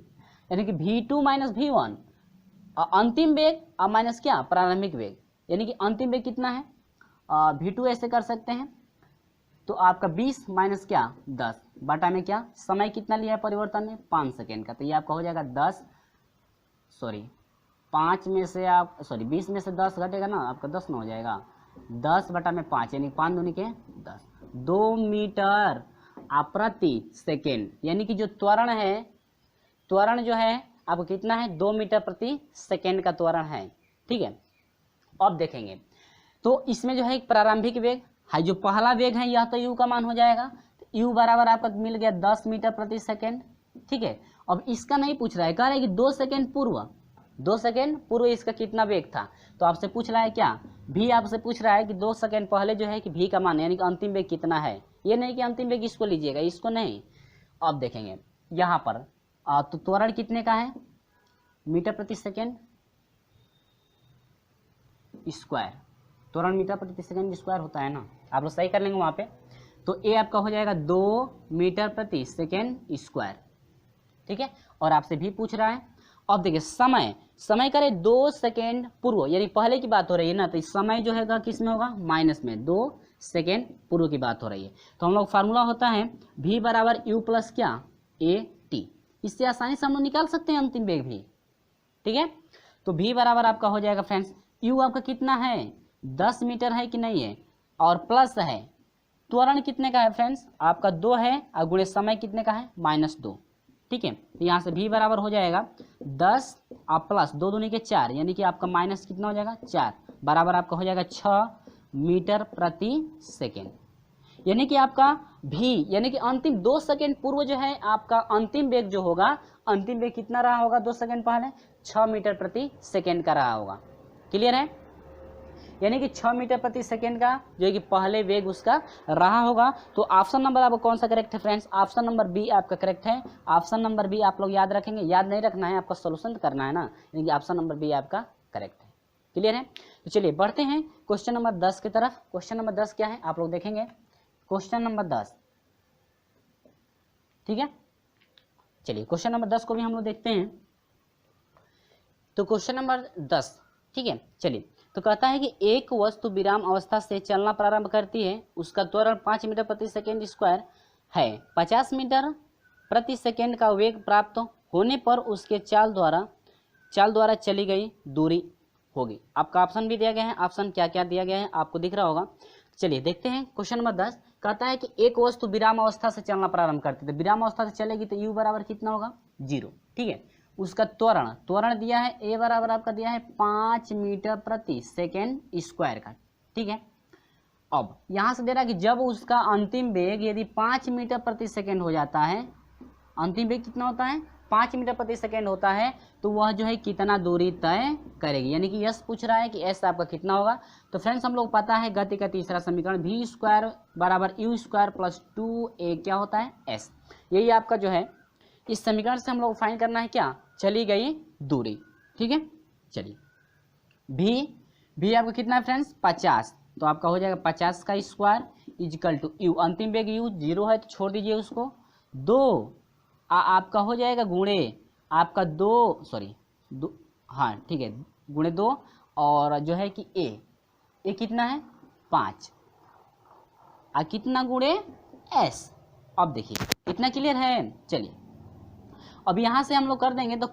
यानी कि v2 माइनस v1, अंतिम वेग और माइनस क्या, प्रारंभिक वेग, यानी कि अंतिम वेग कितना है, v2 ऐसे कर सकते हैं, तो आपका 20 माइनस क्या 10 बटा में क्या, समय कितना लिया है परिवर्तन में 5 सेकेंड का, तो ये आपका हो जाएगा 5 में से आप 20 में से 10 घटेगा ना, आपका 10 में हो जाएगा, 10 बटा में 5, यानी 5 दूनी के 10, 2 मीटर प्रति सेकेंड, यानी कि जो त्वरण है, त्वरण जो है आपको कितना है, 2 मीटर प्रति सेकेंड का त्वरण है। ठीक है, अब देखेंगे तो इसमें जो है एक प्रारंभिक वेग है, जो पहला वेग है यह तो u का मान हो जाएगा, तो u बराबर आपका मिल गया 10 मीटर प्रति सेकेंड। ठीक है, अब इसका नहीं पूछ रहा है, कह रहा है कि 2 सेकेंड पूर्व इसका कितना वेग था, तो आपसे पूछ रहा है क्या, v आपसे पूछ रहा है कि 2 सेकेंड पहले जो है कि v का मान यानी कि अंतिम वेग कितना है, ये नहीं कि अंतिम वेग इसको लीजिएगा, इसको नहीं। अब देखेंगे यहाँ पर तो त्वरण कितने का है, मीटर प्रति सेकेंड स्क्वायर, त्वरण मीटर प्रति सेकेंड स्क्वायर होता है ना, आप लोग सही कर लेंगे वहाँ पे, तो ए आपका हो जाएगा 2 मीटर प्रति सेकेंड स्क्वायर। ठीक है, और आपसे भी पूछ रहा है। अब देखिए समय करे 2 सेकेंड पूर्व, यानी पहले की बात हो रही है ना, तो समय जो है किस में होगा, माइनस में, 2 सेकेंड पूर्व की बात हो रही है, तो हम लोग फार्मूला होता है v बराबर u प्लस क्या a t, इससे आसानी से हम लोग निकाल सकते हैं अंतिम वेग भी। ठीक है, तो v बराबर आपका हो जाएगा फ्रेंड्स, u आपका कितना है 10 मीटर है कि नहीं है, और प्लस है त्वरण कितने का है फ्रेंड्स, आपका 2 है, और गुणे समय कितने का है -2। ठीक है, तो यहाँ से v बराबर हो जाएगा 10 और प्लस 2 दूनी के 4, यानी कि आपका माइनस कितना हो जाएगा 4, बराबर आपका हो जाएगा 6 मीटर प्रति सेकेंड, यानी कि आपका v यानी कि अंतिम 2 सेकेंड पूर्व जो है आपका अंतिम वेग जो होगा, अंतिम वेग कितना रहा होगा 2 सेकेंड पहले, 6 मीटर प्रति सेकेंड का रहा होगा। क्लियर है, यानी कि 6 मीटर प्रति सेकेंड का जो है कि पहले वेग उसका रहा होगा। तो ऑप्शन नंबर आपको कौन सा करेक्ट है फ्रेंड्स, ऑप्शन नंबर बी आपका करेक्ट है। ऑप्शन नंबर बी आप लोग याद रखेंगे, याद नहीं रखना है, आपका सोल्यूशन करना है ना, यानी कि ऑप्शन नंबर बी आपका करेक्ट है। क्लियर है, तो चलिए बढ़ते हैं क्वेश्चन नंबर 10 की तरफ। क्वेश्चन नंबर 10 क्या है आप लोग देखेंगे, क्वेश्चन नंबर 10। ठीक है, चलिए क्वेश्चन नंबर 10 को भी हम लोग देखते हैं। तो क्वेश्चन नंबर 10, ठीक है, चलिए, तो कहता है कि एक वस्तु विराम अवस्था से चलना प्रारंभ करती है, उसका त्वरण 5 मीटर प्रति सेकेंड स्क्वायर है, 50 मीटर प्रति सेकेंड का वेग प्राप्त होने पर उसके चाल द्वारा चली गई दूरी होगी। आपका ऑप्शन भी दिया गया है, ऑप्शन क्या क्या दिया गया है आपको दिख रहा होगा। चलिए देखते हैं क्वेश्चन नंबर 10, कहता है कि एक वस्तु विराम अवस्था से चलना प्रारंभ करती है, तो विराम अवस्था से चलेगी तो u बराबर कितना होगा 0। ठीक है, उसका त्वरण दिया है, a बराबर आपका दिया है 5 मीटर प्रति सेकेंड स्क्वायर का। ठीक है, अब यहाँ से दे रहा है कि जब उसका अंतिम वेग यदि 5 मीटर प्रति सेकेंड हो जाता है, अंतिम वेग कितना होता है 5 मीटर प्रति सेकेंड होता है, तो वह जो है कितना दूरी तय करेगी, यानी कि यस पूछ रहा है कि एस आपका कितना होगा। तो फ्रेंड्स हम लोग पता है गति का तीसरा समीकरण v स्क्वायर बराबर u स्क्वायर प्लस 2a क्या होता है s, यही आपका जो है इस समीकरण से हम लोग फाइंड करना है क्या, चली गई दूरी। ठीक है, चलिए v आपका कितना है फ्रेंड्स 50, तो आपका हो जाएगा 50 का स्क्वायर इजिकल टू u, अंतिम वेग u 0 है तो छोड़ दीजिए उसको, 2 आपका हो जाएगा गुणे आपका 2 हाँ ठीक है गुणे 2, और जो है कि a कितना है 5, कितना गुणे s। अब देखिए कितना क्लियर है। चलिए अब यहाँ से हम लोग कर देंगे, तो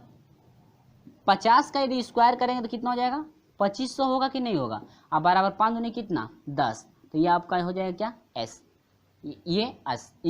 50 का यदि स्क्वायर करेंगे तो कितना हो जाएगा 2500 होगा कि नहीं होगा, अब बराबर 5 दूनी कितना 10, तो ये आपका हो जाएगा क्या, एस, ये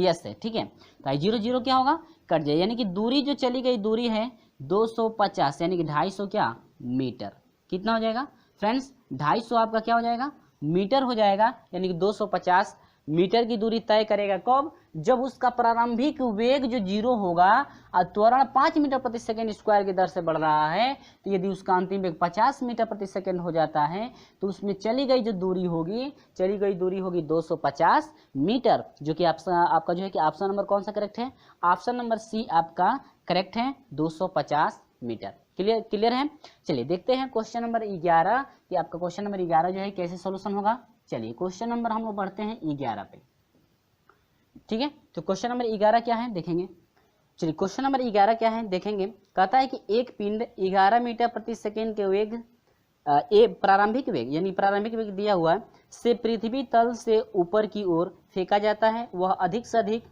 एस है, ठीक है। तो 0 0 क्या होगा, कट जाए, यानी कि दूरी जो चली गई दूरी है 250, यानी कि 250 क्या मीटर। कितना हो जाएगा फ्रेंड्स, 250 आपका क्या हो जाएगा मीटर हो जाएगा, यानी कि 250 मीटर की दूरी तय करेगा। कब, जब उसका प्रारंभिक वेग जो 0 होगा और त्वरण 5 मीटर प्रति सेकंड स्क्वायर की दर से बढ़ रहा है, तो यदि उसका अंतिम वेग 50 मीटर प्रति सेकंड हो जाता है तो उसमें चली गई जो दूरी होगी, चली गई दूरी होगी 250 मीटर, जो कि आपका जो है कि ऑप्शन नंबर कौन सा करेक्ट है, ऑप्शन नंबर सी आपका करेक्ट है, 250 मीटर। क्लियर है। चलिए देखते हैं क्वेश्चन नंबर 11 कि आपका क्वेश्चन नंबर 11 जो है कैसे सोल्यूशन होगा। चलिए क्वेश्चन नंबर हम लोग बढ़ते हैं 11 पे, ठीक है। तो क्वेश्चन नंबर 11 क्या है देखेंगे। चलिए क्वेश्चन नंबर 11 क्या है देखेंगे। कहता है कि एक पिंड 11 मीटर प्रति सेकेंड के वेग प्रारंभिक वेग, यानी प्रारंभिक वेग दिया हुआ है, से पृथ्वी तल से ऊपर की ओर फेंका जाता है। वह अधिक से अधिक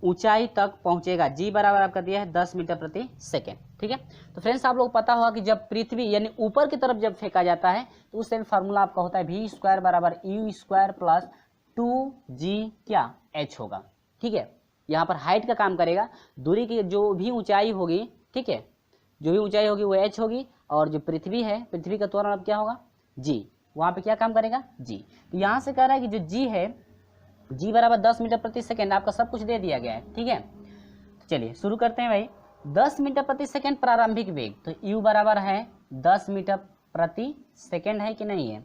ऊंचाई तक पहुंचेगा। जी बराबर आपका दिया है 10 मीटर प्रति सेकेंड, ठीक है। तो फ्रेंड्स आप लोग पता होगा कि जब पृथ्वी यानी ऊपर की तरफ जब फेंका जाता है तो उस टाइम फार्मूला आपका होता है v² बराबर u² प्लस 2g क्या h होगा, ठीक है। यहाँ पर हाइट का काम करेगा, दूरी की जो भी ऊंचाई होगी, ठीक है, जो भी ऊंचाई होगी वो h होगी, और जो पृथ्वी है, पृथ्वी का त्वरण अब क्या होगा g, वहाँ पे क्या काम करेगा g। तो यहाँ से कह रहा है कि जो g है, g बराबर 10 मीटर प्रति सेकेंड, आपका सब कुछ दे दिया गया है, ठीक है। तो चलिए शुरू करते हैं भाई। 10 मीटर प्रति सेकेंड प्रारंभिक वेग, तो u बराबर है 10 मीटर प्रति सेकेंड है कि नहीं है।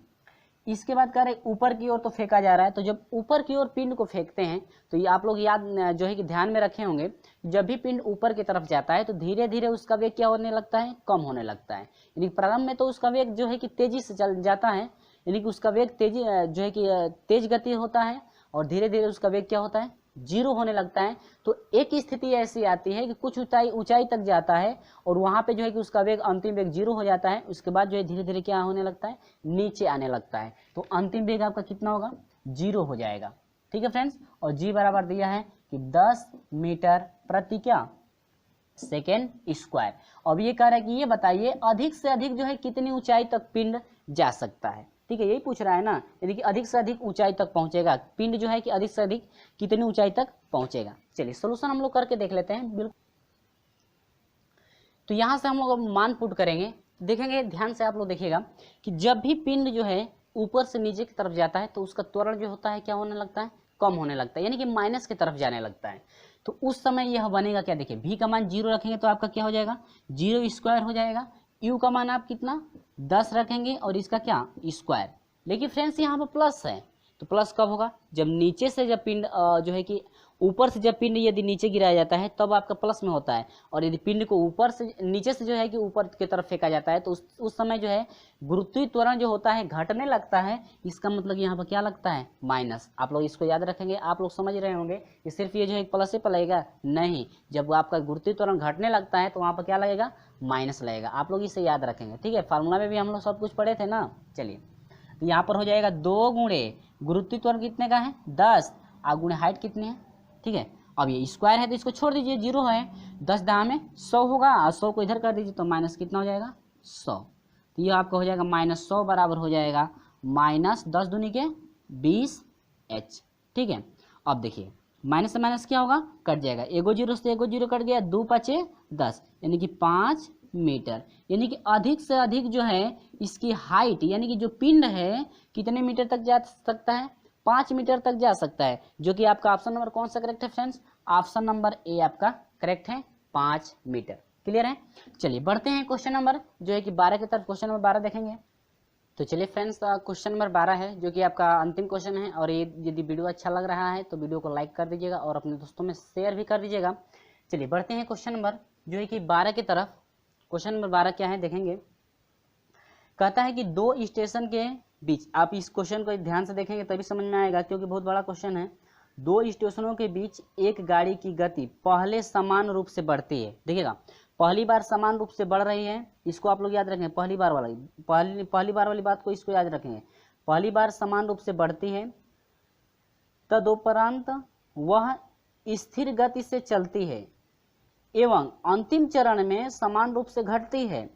इसके बाद कह रहे ऊपर की ओर तो फेंका जा रहा है, तो जब ऊपर की ओर पिंड को फेंकते हैं तो ये आप लोग याद जो है कि ध्यान में रखे होंगे, जब भी पिंड ऊपर की तरफ जाता है तो धीरे धीरे उसका वेग क्या होने लगता है, कम होने लगता है। यानी प्रारंभ में तो उसका वेग जो है कि तेजी से चल जाता है, यानी कि उसका वेग तेजी जो है कि तेज गति होता है, और धीरे धीरे उसका वेग क्या होता है 0 होने लगता है। तो एक स्थिति ऐसी आती है कि कुछ ऊंचाई तक जाता है और वहां पे जो है कि उसका वेग अंतिम वेग 0 हो जाता है। उसके बाद जो है धीरे धीरे क्या होने लगता है, नीचे आने लगता है। तो अंतिम वेग आपका कितना होगा, 0 हो जाएगा, ठीक है फ्रेंड्स। और जी बराबर दिया है कि 10 मीटर प्रति क्या सेकेंड स्क्वायर। अब ये कह रहा है कि ये बताइए अधिक से अधिक जो है कितनी ऊंचाई तक पिंड जा सकता है, ठीक है, यही पूछ रहा है ना। यानी कि अधिक से अधिक ऊंचाई तक पहुंचेगा पिंड जो है कि अधिक से अधिक कितनी ऊंचाई तक पहुंचेगा। चलिए सोल्यूशन हम लोग करके देख लेते हैं। बिल्कुल, तो यहां से हम लोग मान पुट करेंगे, देखेंगे ध्यान से आप लोग देखिएगा कि जब भी पिंड जो है ऊपर से नीचे की तरफ जाता है तो उसका त्वरण जो होता है क्या होने लगता है, कम होने लगता है, यानी कि माइनस की तरफ जाने लगता है। तो उस समय यह बनेगा क्या, देखिए v का मान 0 रखेंगे तो आपका क्या हो जाएगा 0 स्क्वायर हो जाएगा। u का मान आप कितना 10 रखेंगे और इसका क्या स्क्वायर। लेकिन फ्रेंड्स यहाँ पर प्लस है, तो प्लस कब होगा, जब नीचे से जब पिंड जो है कि ऊपर से जब पिंड यदि नीचे गिराया जाता है तब आपका प्लस में होता है, और यदि पिंड को ऊपर से नीचे से जो है कि ऊपर की तरफ फेंका जाता है तो उस समय जो है गुरुत्वीय त्वरण जो होता है घटने लगता है। इसका मतलब यहाँ पर क्या लगता है माइनस। आप लोग इसको याद रखेंगे, आप लोग समझ रहे होंगे कि सिर्फ ये जो है प्लस ही लगेगा, नहीं, जब आपका गुरुत्वीय त्वरण घटने लगता है तो वहाँ पर क्या लगेगा माइनस लगेगा। आप लोग इसे याद रखेंगे, ठीक है। फार्मूला में भी हम लोग सब कुछ पढ़े थे ना। चलिए तो यहाँ पर हो जाएगा 2 गुणे गुरुत्वीय त्वरण कितने का है 10, और गुणे हाइट कितनी है, ठीक है। अब ये स्क्वायर है तो इसको छोड़ दीजिए, 0 है, 10 दाम में 100 होगा, और 100 को इधर कर दीजिए तो माइनस कितना हो जाएगा 100। तो ये आपका हो जाएगा -100 बराबर हो जाएगा -10 दूनी के 20h, ठीक है। अब देखिए माइनस से माइनस क्या होगा, कट जाएगा, एगो 0 से एगो 0 कट गया, 2 5 10, यानी कि 5 मीटर। यानी कि अधिक से अधिक जो है इसकी हाइट, यानी कि जो पिंड है कितने मीटर तक जा सकता है, 5 मीटर तक जा सकता है, जो कि आपका ऑप्शन नंबर कौन सा करेक्ट है फ्रेंड्स, ऑप्शन नंबर ए आपका करेक्ट है, 5 मीटर। क्लियर है। चलिए बढ़ते हैं क्वेश्चन नंबर जो है कि 12 की तरफ। क्वेश्चन नंबर 12 देखेंगे। तो चलिए फ्रेंड्स क्वेश्चन नंबर 12 है जो कि आपका अंतिम क्वेश्चन है, और ये यदि वीडियो अच्छा लग रहा है तो वीडियो को लाइक कर दीजिएगा और अपने दोस्तों में शेयर भी कर दीजिएगा। चलिए बढ़ते हैं क्वेश्चन नंबर जो है कि 12 की तरफ। क्वेश्चन नंबर 12 क्या है देखेंगे। कहता है कि 2 स्टेशन के बीच, आप इस क्वेश्चन को ध्यान से देखेंगे तभी समझ में आएगा क्योंकि बहुत बड़ा क्वेश्चन है। 2 स्टेशनों के बीच एक गाड़ी की गति पहले समान रूप से बढ़ती है। देखिएगा पहली बार समान रूप से बढ़ रही है, इसको आप लोग याद रखेंगे, पहली बार वाली बात को इसको याद रखेंगे। पहली बार समान रूप से बढ़ती है, तदुपरांत वह स्थिर गति से चलती है एवं अंतिम चरण में समान रूप से घटती है।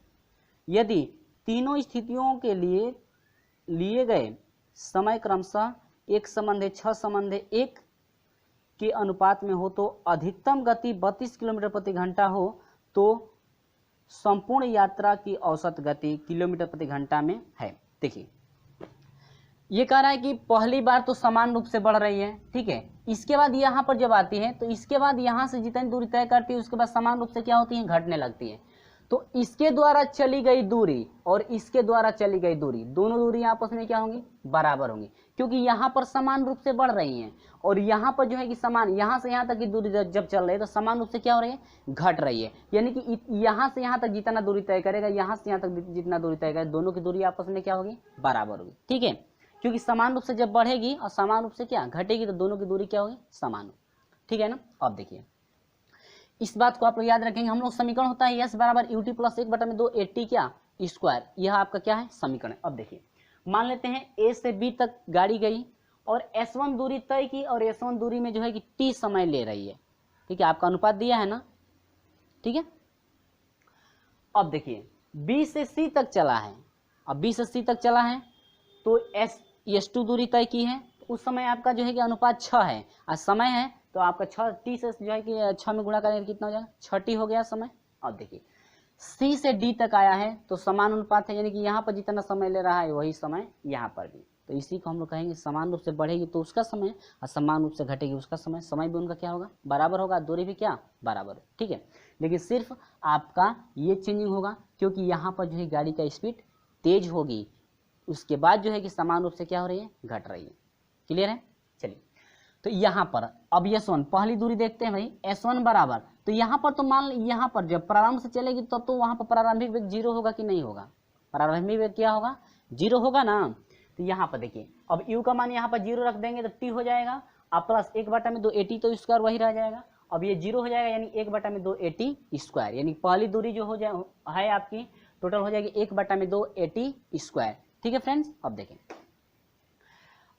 यदि तीनों स्थितियों के लिए गए समय क्रमशः 1 संबंध 6 संबंध 1 के अनुपात में हो तो अधिकतम गति 32 किलोमीटर प्रति घंटा हो तो संपूर्ण यात्रा की औसत गति किलोमीटर प्रति घंटा में है। देखिए ये कह रहा है कि पहली बार तो समान रूप से बढ़ रही है, ठीक है। इसके बाद यहाँ पर जब आती है तो इसके बाद यहाँ से जितनी दूरी तय करती है उसके बाद समान रूप से क्या होती है, घटने लगती है। तो इसके द्वारा चली गई दूरी और इसके द्वारा चली गई दूरी, दोनों दूरी आपस में क्या होंगी, बराबर होंगी, क्योंकि यहाँ पर समान रूप से बढ़ रही हैं और यहाँ पर जो है कि समान, यहाँ से यहाँ तक की दूरी जब चल रही है तो समान रूप से क्या हो रही है, घट रही है। यानी कि यहाँ से यहाँ तक जितना दूरी तय करेगा, यहाँ से यहाँ तक जितना दूरी तय करेगा, दोनों की दूरी आपस में क्या होगी, बराबर होगी, ठीक है। क्योंकि समान रूप से जब बढ़ेगी और समान रूप से क्या घटेगी तो दोनों की दूरी क्या होगी, समान होगी, ठीक है ना। अब देखिए इस बात को आप लोग याद रखेंगे। हम लोग समीकरण होता है S बराबर UT प्लस 1/2 AT क्या स्क्वायर, यह आपका क्या है समीकरण। अब देखिए मान लेते हैं A से B तक गाड़ी गई और S1 दूरी तय की और S1 दूरी में जो है कि T समय ले रही है, ठीक है, आपका अनुपात दिया है ना, ठीक है। अब देखिए B से C तक चला है, अब B से C तक चला है तो S2 दूरी तय की है, उस समय आपका जो है कि अनुपात 6 है और समय है तो आपका 6 T से जो है कि 6 में गुणा करेंगे कितना हो जाएगा, 6T हो गया समय। अब देखिए C से D तक आया है तो समान अनुपात है, यानी कि यहाँ पर जितना समय ले रहा है वही समय यहाँ पर भी, तो इसी को हम लोग कहेंगे समान रूप से बढ़ेगी तो उसका समय और समान रूप से घटेगी उसका समय, समय भी उनका क्या होगा, बराबर होगा, दूरी भी क्या बराबर हो, ठीक है। लेकिन सिर्फ आपका ये चेंजिंग होगा क्योंकि यहाँ पर जो है गाड़ी का स्पीड तेज होगी, उसके बाद जो है कि समान रूप से क्या हो रही है, घट रही है। क्लियर है। चलिए तो यहाँ पर अब S1 पहली दूरी देखते हैं भाई, S1 बराबर, तो यहाँ पर तो मान यहाँ पर जब प्रारंभ से चलेगी तब तो वहाँ पर प्रारंभिक वेग 0 होगा कि नहीं होगा, प्रारंभिक वेग क्या होगा, 0 होगा ना। तो यहाँ पर देखिए अब U का मान यहाँ पर 0 रख देंगे तो T हो जाएगा और प्लस 1/2 AT तो स्क्वायर वही रह जाएगा। अब ये 0 हो जाएगा यानी 1/2 AT स्क्वायर, यानी पहली दूरी जो हो जाए है आपकी टोटल हो जाएगी 1/2 AT स्क्वायर, ठीक है फ्रेंड्स। अब देखें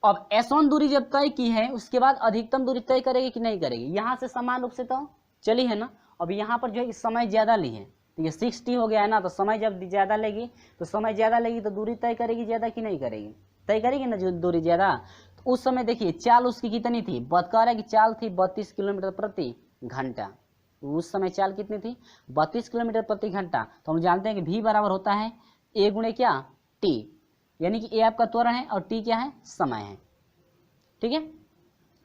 अब S1 दूरी जब तय की है उसके बाद अधिकतम दूरी तय करेगी कि नहीं करेगी, यहाँ से समान रूप से तो चली है ना। अब यहाँ पर जो है समय ज्यादा ली है तो ये 60 हो गया है ना, तो समय जब ज्यादा लेगी तो समय ज्यादा लेगी तो दूरी तय करेगी ज्यादा कि नहीं करेगी, तय करेगी ना जो दूरी ज्यादा। तो उस समय देखिए चाल उसकी कितनी थी, कह रहा है कि चाल थी 32 किलोमीटर प्रति घंटा, उस समय चाल कितनी थी, 32 किलोमीटर प्रति घंटा। तो हम जानते हैं कि V बराबर होता है A गुणे क्या T, यानी कि A आपका त्वरण है और T क्या है, समय है, ठीक है।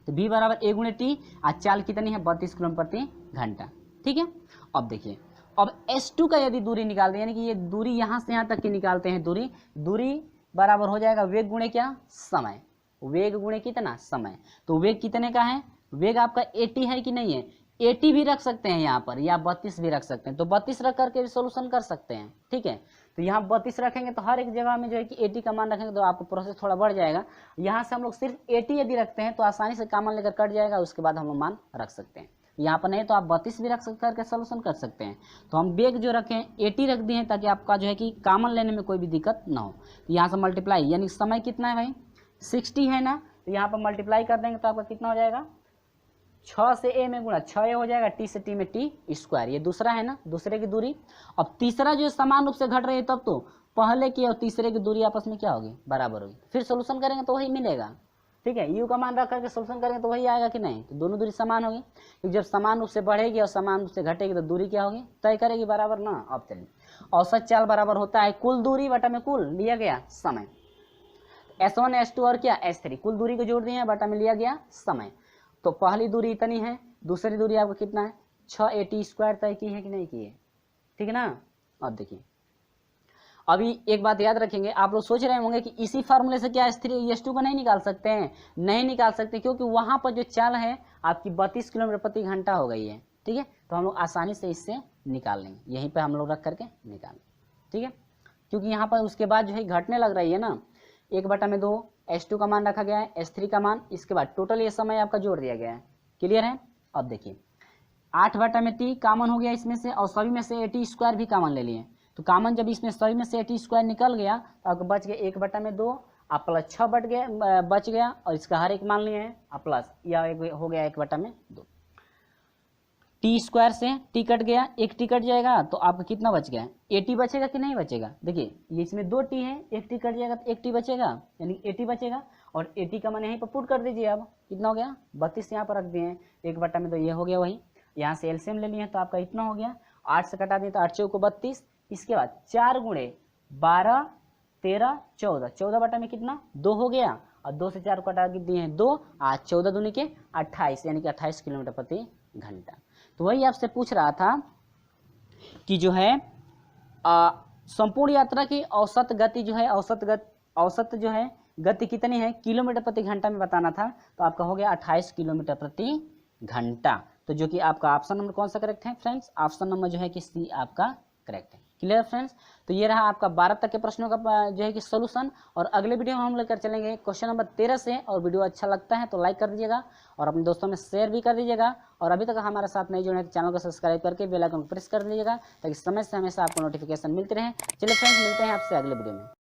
तो V बराबर A गुणे T, आज चाल कितनी है 32 किलोमीटर प्रति घंटा, ठीक है। अब देखिए अब S2 का यदि दूरी निकालते हैं, यानी कि ये दूरी यहाँ से यहाँ तक की निकालते हैं, दूरी बराबर हो जाएगा वेग गुणे क्या समय, वेग गुणे कितना समय। तो वेग कितने का है, वेग आपका 80 है कि नहीं है, 80 भी रख सकते हैं यहाँ पर या 32 भी रख सकते हैं, तो 32 रख करके सोल्यूशन कर सकते हैं, ठीक है। तो यहाँ 32 रखेंगे तो हर एक जगह में जो है कि 80 का मान रखेंगे तो आपको प्रोसेस थोड़ा बढ़ जाएगा। यहाँ से हम लोग सिर्फ 80 यदि रखते हैं तो आसानी से कॉमन लेकर कट जाएगा, उसके बाद हम लोग मान रख सकते हैं। यहाँ पर नहीं तो आप 32 भी रख करके सोल्यूशन कर सकते हैं। तो हम वेग जो रखें 80 रख दिए हैं ताकि आपका जो है कि कॉमन लेने में कोई भी दिक्कत ना हो। तो यहाँ से मल्टीप्लाई, यानी समय कितना है भाई 60 है ना, तो यहाँ पर मल्टीप्लाई कर देंगे तो आपका कितना हो जाएगा, 6 से A में गुणा 6A हो जाएगा, T से T में T स्क्वायर, ये दूसरा है ना, दूसरे की दूरी। अब तीसरा जो समान रूप से घट रही है तब तो पहले की और तीसरे की दूरी आपस में क्या होगी, बराबर होगी, फिर सोल्यूशन करेंगे तो वही मिलेगा, ठीक है। U का मान रख करके सोल्यूशन करेंगे तो वही आएगा कि नहीं, तो दोनों दूरी समान होगी, क्योंकि जब समान रूप से बढ़ेगी और समान रूप से घटेगी तो दूरी क्या होगी, तय करेगी बराबर ना। अब चलिए औसत चाल बराबर होता है कुल दूरी बटा में कुल लिया गया समय, S1 S2 और क्या S3 कुल दूरी को जोड़ दिए हैं बटा में लिया गया समय। तो पहली दूरी इतनी है, दूसरी दूरी आपको कितना है 6AT स्क्वायर तय की है कि नहीं की है, ठीक है ना। अब देखिए अभी एक बात याद रखेंगे, आप लोग सोच रहे होंगे कि इसी फार्मूले से क्या S3 S2 को नहीं निकाल सकते हैं, नहीं निकाल सकते क्योंकि वहां पर जो चाल है आपकी 32 किलोमीटर प्रति घंटा हो गई है, ठीक है। तो हम लोग आसानी से इससे निकाल लेंगे, यहीं पर हम लोग रख करके निकाल, ठीक है। क्योंकि यहाँ पर उसके बाद जो है घटने लग रही है ना, 1/2 S2 का मान रखा गया है, S3 का मान, इसके बाद टोटल ये समय आपका जोड़ दिया गया है, क्लियर है। अब देखिए 8/T कॉमन हो गया इसमें से और सभी में से AT स्क्वायर भी कॉमन ले लिए, तो कॉमन जब इसमें सभी में से AT स्क्वायर निकल गया तो आपको बच गया 1/2 आप प्लस 6 बच गया और इसका हर एक मान लिए हैं आप प्लस, या हो गया 1/2। T स्क्वायर से T कट गया, एक T कट जाएगा तो आपका कितना बच गया, AT बचेगा कि नहीं बचेगा। देखिए ये इसमें 2 T है, एक T कट जाएगा तो एक T बचेगा यानी AT बचेगा, और 80 का मान यहीं पर पुट कर दीजिए। अब कितना हो गया 32 यहाँ पर रख दिए हैं, 1/2 ये हो गया वही, यहाँ से एलसीएम ले लिए तो आपका इतना हो गया, 8 से कटा दिए तो 8 चौको 32। इसके बाद 4 गुणे 12 13 14, 14 में कितना 2 हो गया, और 2 से 4 कटा दिए हैं 2, आज 14 दूनी के 28, यानी कि 28 किलोमीटर प्रति घंटा। तो वही आपसे पूछ रहा था कि जो है संपूर्ण यात्रा की औसत गति जो है, औसत जो है गति कितनी है किलोमीटर प्रति घंटा में बताना था, तो आपका हो गया 28 किलोमीटर प्रति घंटा। तो जो कि आपका ऑप्शन नंबर कौन सा करेक्ट है फ्रेंड्स, ऑप्शन नंबर जो है कि सी आपका करेक्ट है। क्लियर फ्रेंड्स, तो ये रहा आपका 12 तक के प्रश्नों का जो है कि सोल्यूशन। और अगले वीडियो में हम लेकर चलेंगे क्वेश्चन नंबर 13 से। और वीडियो अच्छा लगता है तो लाइक कर दीजिएगा और अपने दोस्तों में शेयर भी कर दीजिएगा। और अभी तक हमारे साथ नहीं जुड़े तो चैनल को सब्सक्राइब करके बेल आइकन प्रेस कर दीजिएगा, ताकि समय से हमेशा आपको नोटिफिकेशन मिलते रहे। चलिए फ्रेंड्स, मिलते हैं आपसे अगले वीडियो में।